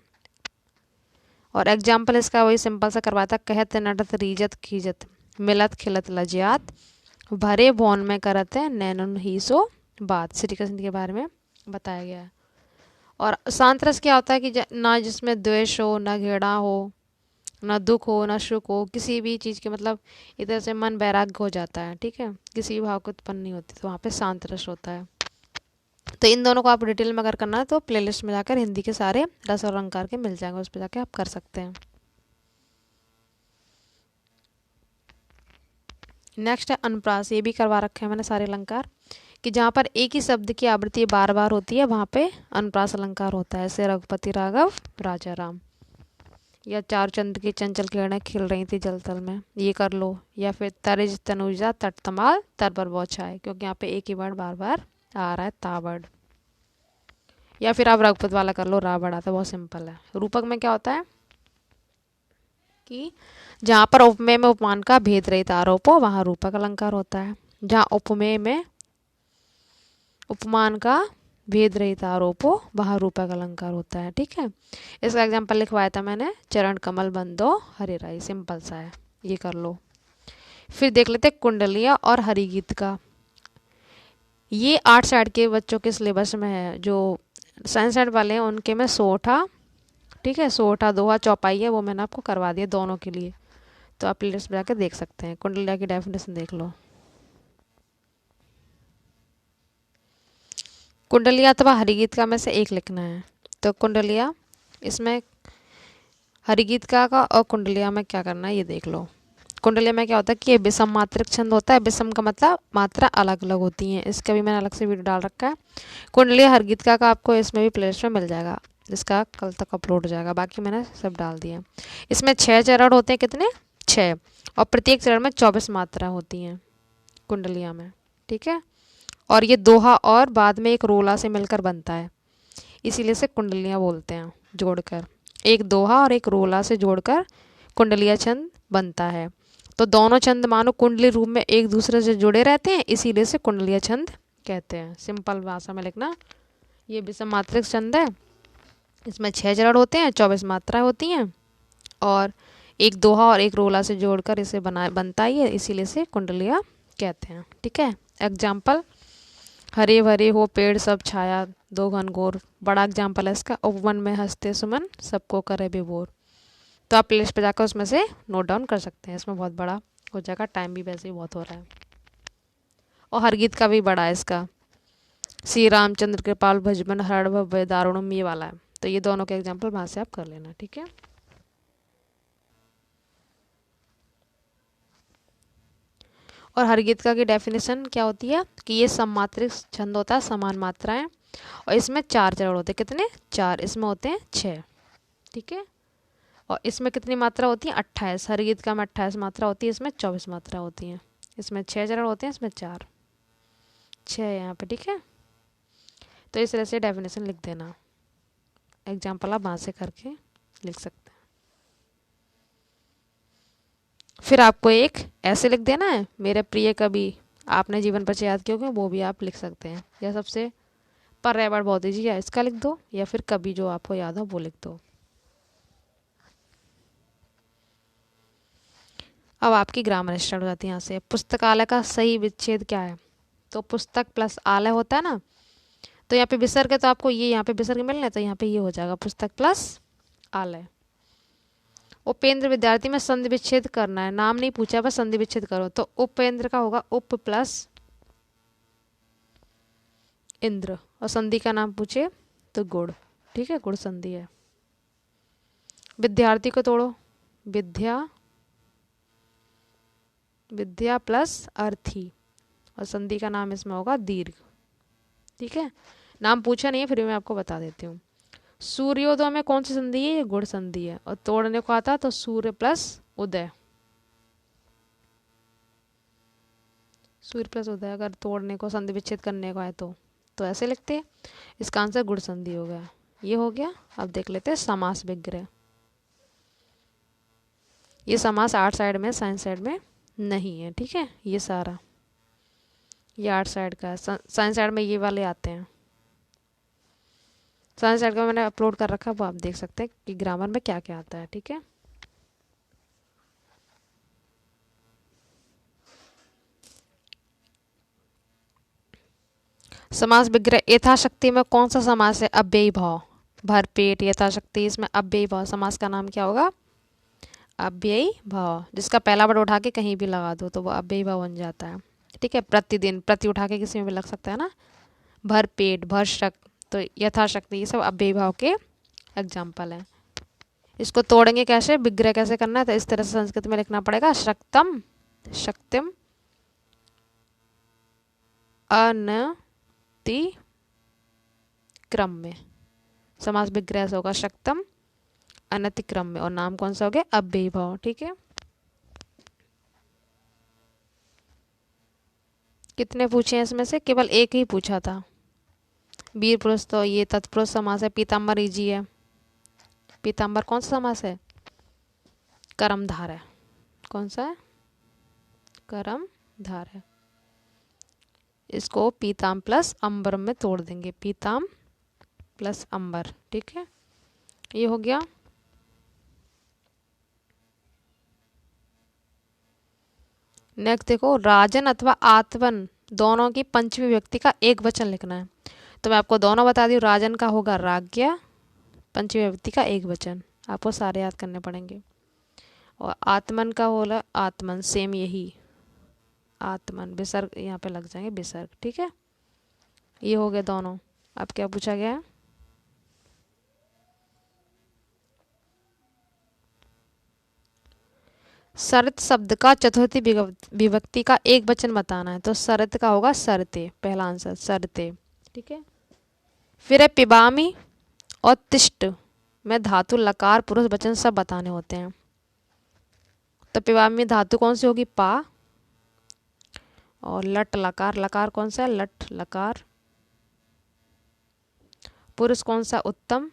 [SPEAKER 1] और एग्जाम्पल इसका वही सिंपल सा करवाता, कहत नटत रीजत खीजत मिलत खिलत लज्जात भरे भौन में करत है नैनुन ही सो बात, श्री कृष्ण के बारे में बताया गया है। और शांत रस क्या होता है कि ना जिसमें द्वेष हो, ना घृणा हो, ना दुख हो, ना सुख हो, किसी भी चीज़ के मतलब इधर से मन वैराग्य हो जाता है, ठीक है, किसी भी भाव को उत्पन्न नहीं होती, तो वहाँ पे शांत रस होता है। तो इन दोनों को आप डिटेल में अगर करना है तो प्लेलिस्ट में जाकर हिंदी के सारे रस और अलंकार के मिल जाएंगे, उस पर जाकर आप कर सकते हैं। नेक्स्ट है अनुप्रास, ये भी करवा रखे हैं मैंने सारे अलंकार, कि जहाँ पर एक ही शब्द की आवृत्ति बार बार होती है वहाँ पे अनुप्रास अलंकार होता है, जैसे रघुपति राघव राजा राम, या चार चंद्र की चंचल किरणें खिल रही थी जल तल में, ये कर लो, या फिर तरिज तनुजा तट तमाल तर पर बौछाए, क्योंकि यहाँ पे एक ही वर्ड बार बार आ रहा है, तावर्ड। या फिर आप रघुपत वाला कर लो, रा बड़ा था, बहुत सिंपल है। रूपक में क्या होता है कि जहाँ पर उपमेय में उपमान का भेद रहित आरोप हो वहाँ रूपक अलंकार होता है, जहाँ उपमेय में उपमान का भेद रहित आरोप हो वहाँ रूपक अलंकार होता है, ठीक है। इसका एग्जाम्पल लिखवाया था मैंने, चरण कमल बंदो हरे राई, सिंपल सा है, ये कर लो। फिर देख लेते कुंडलिया और हरिगीत का, ये 8 साइड के बच्चों के सिलेबस में है, जो साइंस साइड वाले हैं उनके में सोठा, ठीक है, सोठा दोहा चौपाई है, वो मैंने आपको करवा दिया दोनों के लिए, तो आप प्लेलिस्ट में जाकर देख सकते हैं। कुंडलिया की डेफिनेशन देख लो, कुंडलिया अथवा हरिगीत का में से एक लिखना है, तो कुंडलिया, इसमें हरिगीत का और कुंडलिया में क्या करना है ये देख लो। कुंडलिया में क्या होता है कि ये विषम मात्रिक छंद होता है, विषम का मतलब मात्रा अलग अलग होती हैं, इसका भी मैंने अलग से वीडियो डाल रखा है। कुंडलिया हरिगीत का आपको इसमें भी प्लेलिस्ट में मिल जाएगा, इसका कल तक अपलोड हो जाएगा, बाकी मैंने सब डाल दिया। इसमें 6 चरण होते हैं, कितने, 6, और प्रत्येक चरण में 24 मात्रा होती हैं, कुंडलिया में, ठीक है। और ये दोहा और बाद में एक रोला से मिलकर बनता है, इसीलिए से कुंडलियाँ बोलते हैं जोड़कर। एक दोहा और एक रोला से जोड़कर कुंडलिया छंद बनता है। तो दोनों छंद मानो कुंडली रूप में एक दूसरे से जुड़े रहते हैं, इसीलिए से कुंडलिया छंद कहते हैं। सिंपल भाषा में लिखना, ये विषम मात्रिक छंद है, इसमें 6 चरण होते हैं, 24 मात्राएं होती हैं, और एक दोहा और एक रोला से जोड़कर इसे बनता ही है, इसीलिए से कुंडलिया कहते हैं, ठीक है। एग्जाम्पल, हरे भरे हो पेड़ सब छाया दो घनघोर, बड़ा एग्जाम्पल है इसका। उपवन में हंसते सुमन सबको करे विभोर। तो आप प्लेलिस्ट पे जाकर उसमें से नोट डाउन कर सकते हैं, इसमें बहुत बड़ा हो जाएगा, टाइम भी वैसे ही बहुत हो रहा है। और हर गीत का भी बड़ा है इसका, श्री रामचंद्र कृपाल भजमन हर भव्य दारुणम, ये वाला है। तो ये दोनों के एग्जाम्पल वहाँ से आप कर लेना, ठीक है। और हर गीत का की डेफिनेशन क्या होती है कि ये सममात्रिक छंद होता है, समान मात्राएं, और इसमें 4 चरण होते हैं। कितने? 4, इसमें होते हैं 6, ठीक है। और इसमें कितनी मात्रा होती है? 28। हर गीत का में 28 मात्रा होती है, इसमें 24 मात्रा होती हैं। इसमें 6 चरण होते हैं, इसमें 4, 6 है यहाँ पे, ठीक है। तो इस तरह से डेफिनेशन लिख देना, एग्जाम्पल आप वहाँ से करके लिख सकते हैं। फिर आपको एक ऐसे लिख देना है, मेरे प्रिय कवि आपने जीवन पर याद किया, वो भी आप लिख सकते हैं। या सबसे पर्यावरण बहुत ईजी है, इसका लिख दो, या फिर कवि जो आपको याद हो वो लिख दो। अब आपकी ग्रामर स्टार्ट हो जाती है यहाँ से। पुस्तकालय का सही विच्छेद क्या है? तो पुस्तक प्लस आलय होता है ना, तो यहाँ पे विसर्ग है, तो आपको ये यहाँ पे विसर्ग मिलना है, तो यहाँ पे ये हो जाएगा पुस्तक प्लस आलय। उपेंद्र विद्यार्थी में संधि विच्छेद करना है, नाम नहीं पूछा, बस संधि विच्छेद करो। तो उपेंद्र का होगा उप प्लस इंद्र, और संधि का नाम पूछे तो गुड़, ठीक है, गुड़ संधि है। विद्यार्थी को तोड़ो, विद्या, विद्या प्लस अर्थी, और संधि का नाम इसमें होगा दीर्घ, ठीक है। नाम पूछा नहीं है, फिर मैं आपको बता देती हूँ। सूर्योदय में कौन सी संधि है? ये गुड़ संधि है। और तोड़ने को आता तो सूर्य प्लस उदय, सूर्य प्लस उदय अगर तोड़ने को संधि विच्छेद करने को है तो ऐसे लिखते हैं। इसका आंसर गुड़ संधि हो गया, ये हो गया। अब देख लेते हैं समास विग्रह। ये समास आर्ट साइड में, साइंस साइड में नहीं है, ठीक है। ये सारा ये आर्ट साइड का है, साइंस साइड में ये वाले आते हैं। साइंस साइड का मैंने अपलोड कर रखा है, वो आप देख सकते हैं कि ग्रामर में क्या क्या आता है, ठीक है। समास विग्रह, यथाशक्ति में कौन सा समास है? अव्ययी भाव, भरपेट, यथाशक्ति, इसमें अव्ययी भाव। समास का नाम क्या होगा? अव्ययी भाव। जिसका पहला वर्ड उठा के कहीं भी लगा दो तो वो अव्ययी भाव बन जाता है, ठीक है। प्रतिदिन, प्रति उठा के किसी में भी लग सकता है ना। भरपेट, भरशक, तो यथाशक्ति, ये सब अव्ययी भाव के एग्जाम्पल हैं। इसको तोड़ेंगे कैसे, विग्रह कैसे करना है? तो इस तरह से संस्कृत में लिखना पड़ेगा, शक्तम, शक्तिम, अनति क्रम में। समास विग्रह से होगा शक्तम, अनतिक्रम में, और नाम कौन सा हो गया? अव्ययी भाव, ठीक है। कितने पूछे हैं इसमें से? केवल एक ही पूछा था। वीर पुरुष तो ये तत्पुरुष समास है। पीताम्बर इजी है। पीताम्बर कौन सा समास है? कर्मधार है। कौन सा है? कर्मधार है। इसको पीताम प्लस अंबरम में तोड़ देंगे, पीताम प्लस अंबर, ठीक है। ये हो गया। नेक्स्ट देखो, राजन अथवा आत्मन दोनों की पंचमी व्यक्ति का एक वचन लिखना है। तो मैं आपको दोनों बता दी, राजन का होगा राज्ञा, पंचमी व्यक्ति का एक वचन, आपको सारे याद करने पड़ेंगे। और आत्मन का होगा आत्मन, सेम यही, आत्मन, विसर्ग यहाँ पे लग जाएंगे, विसर्ग, ठीक है। ये हो गए दोनों। अब क्या पूछा गया है? शरत शब्द का चतुर्थी विभक्ति का एक वचन बताना है। तो शरत का होगा सरते, पहला आंसर सरते, ठीक है। फिर है पिबामी और तिष्ट में धातु लकार पुरुष वचन सब बताने होते हैं। तो पिबामी में धातु कौन सी होगी? पा, और लट लकार, लकार कौन सा है, लट लकार। पुरुष कौन सा, उत्तम,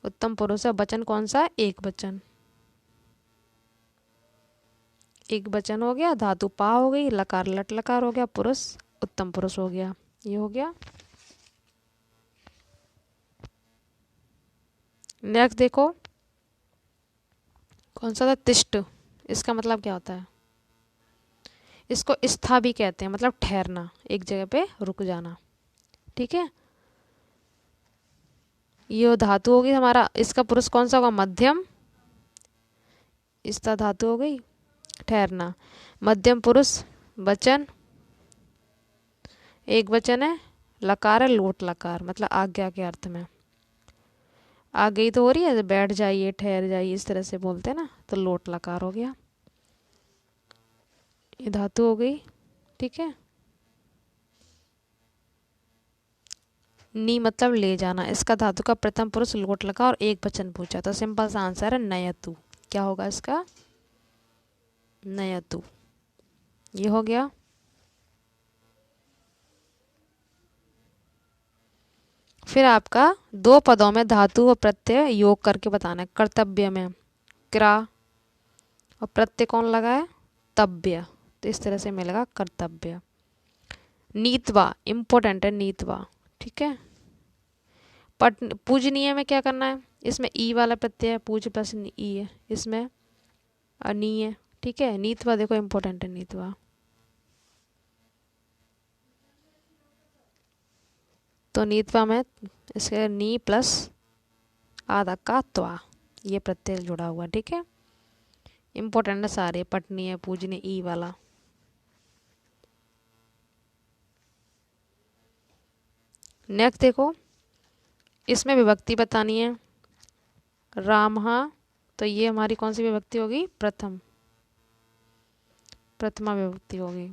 [SPEAKER 1] उत्तम पुरुष है। वचन कौन सा है, एक वचन, एक वचन हो गया। धातु पा हो गई, लकार लट लकार हो गया, पुरुष उत्तम पुरुष हो गया। ये हो गया। नेक्स्ट देखो कौन सा था, तिष्ठ। इसका मतलब क्या होता है, इसको स्था भी कहते हैं, मतलब ठहरना, एक जगह पे रुक जाना। ठीक है, ये धातु होगी हमारा। इसका पुरुष कौन सा होगा, मध्यम। स्था धातु हो गई, ठहरना, मध्यम पुरुष, वचन, एक वचन है, लकार है, लोट लकार, मतलब आज्ञा के अर्थ में। आ गई तो हो रही है, बैठ जाइए, ठहर जाइए, इस तरह से बोलते हैं ना, तो लोट लकार हो गया। ये धातु हो गई। ठीक है, नी मतलब ले जाना। इसका धातु का प्रथम पुरुष लोट लगा और एक वचन पूछा, तो सिंपल सा आंसर है नयतु। क्या होगा इसका, नयतु। ये हो गया। फिर आपका दो पदों में धातु और प्रत्यय योग करके बताना है। कर्तव्य में क्रा और प्रत्यय कौन लगा है, तव्य, तो इस तरह से मिलेगा कर्तव्य। नीतवा इम्पोर्टेंट है, नीतवा। ठीक है, पूजनीय में क्या करना है, इसमें ई वाला प्रत्यय है, पूज प्लस ई है, इसमें अनी है। ठीक है, नीतवा देखो इम्पोर्टेंट है, नीतवा। तो नीतवा में इसके नी प्लस आधा का त्वा, ये प्रत्यय जुड़ा हुआ। ठीक है, इम्पोर्टेंट है सारे, पटनी है, पूजनीय, ई वाला। नेक्स्ट देखो, इसमें विभक्ति बतानी है। रामहा, तो ये हमारी कौन सी विभक्ति होगी, प्रथम, प्रथमा विभक्ति होगी।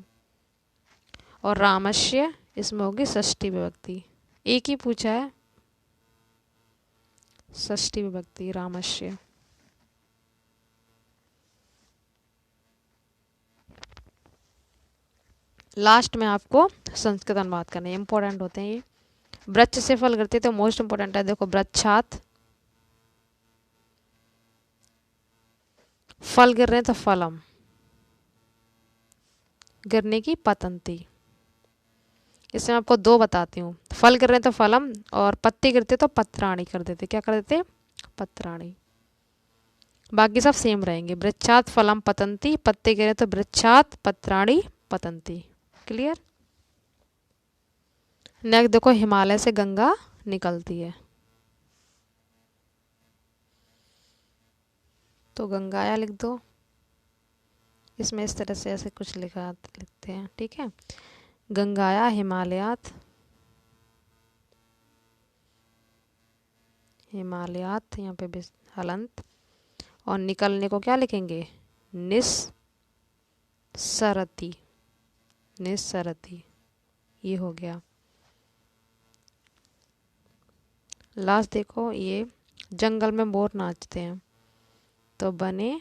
[SPEAKER 1] और रामस्य, इसमें होगी षष्ठी विभक्ति। एक ही पूछा है, षष्ठी विभक्ति रामस्य। लास्ट में आपको संस्कृत अनुवाद करने, इंपॉर्टेंट होते हैं ये। वृक्ष से फल गिरते तो मोस्ट इंपॉर्टेंट है, देखो वृक्षात, फल गिर रहे हैं तो फलम, गिरने की पतंती। इसमें आपको दो बताती हूँ, फल गिर रहे हैं तो फलम, और पत्ते गिरते तो पत्राणी कर देते। क्या कर देते, पत्राणी। बाकी सब सेम रहेंगे, वृक्षात फलम पतंती, पत्ते गिरे तो वृक्षात पत्राणी पतंती। क्लियर। नेक्स्ट देखो, हिमालय से गंगा निकलती है, तो गंगाया लिख दो। इसमें इस तरह से ऐसे कुछ लिखते हैं। ठीक है, गंगाया हिमालयात, हिमालयात यहाँ पे हलंत, और निकलने को क्या लिखेंगे, निस्सरति, निस्सरति। ये हो गया। लास्ट देखो, ये जंगल में मोर नाचते हैं, तो बने,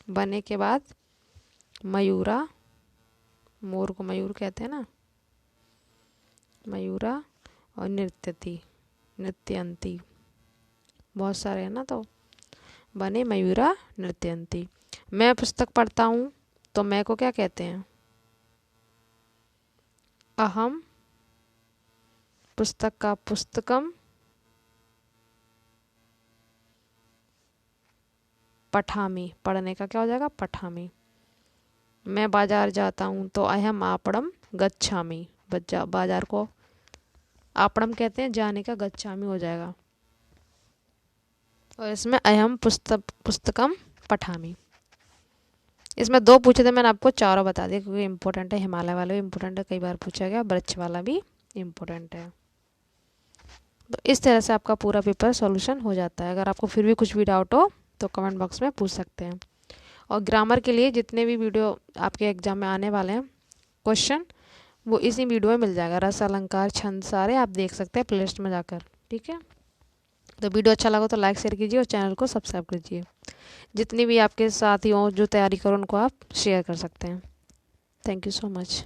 [SPEAKER 1] बने के बाद मयूरा, मोर को मयूर कहते हैं ना, मयूरा, और नृत्यति, नृत्यंती, बहुत सारे हैं ना, तो बने मयूरा नृत्यंती। मैं पुस्तक पढ़ता हूँ, तो मैं को क्या कहते हैं, अहम, पुस्तक का पुस्तकम, पठामी, पढ़ने का क्या हो जाएगा, पठामी। मैं बाजार जाता हूँ, तो अहम आपड़म गच्छामी, बाजार को आपड़म कहते हैं, जाने का गच्छामी हो जाएगा। और इसमें अहम पुस्तकम पठामी। इसमें दो पूछे थे, मैंने आपको चारों बता दिए, क्योंकि इंपॉर्टेंट है। हिमालय वाला भी इंपॉर्टेंट है, कई बार पूछा गया, वृक्ष वाला भी इम्पोर्टेंट है। तो इस तरह से आपका पूरा पेपर सॉल्यूशन हो जाता है। अगर आपको फिर भी कुछ भी डाउट हो तो कमेंट बॉक्स में पूछ सकते हैं। और ग्रामर के लिए जितने भी वीडियो आपके एग्जाम में आने वाले हैं क्वेश्चन, वो इसी वीडियो में मिल जाएगा। रस, अलंकार, छंद सारे आप देख सकते हैं प्लेलिस्ट में जाकर। ठीक है, तो वीडियो अच्छा लगा तो लाइक शेयर कीजिए और चैनल को सब्सक्राइब कीजिए। जितनी भी आपके साथी हों जो तैयारी करो उनको आप शेयर कर सकते हैं। Thank you so much.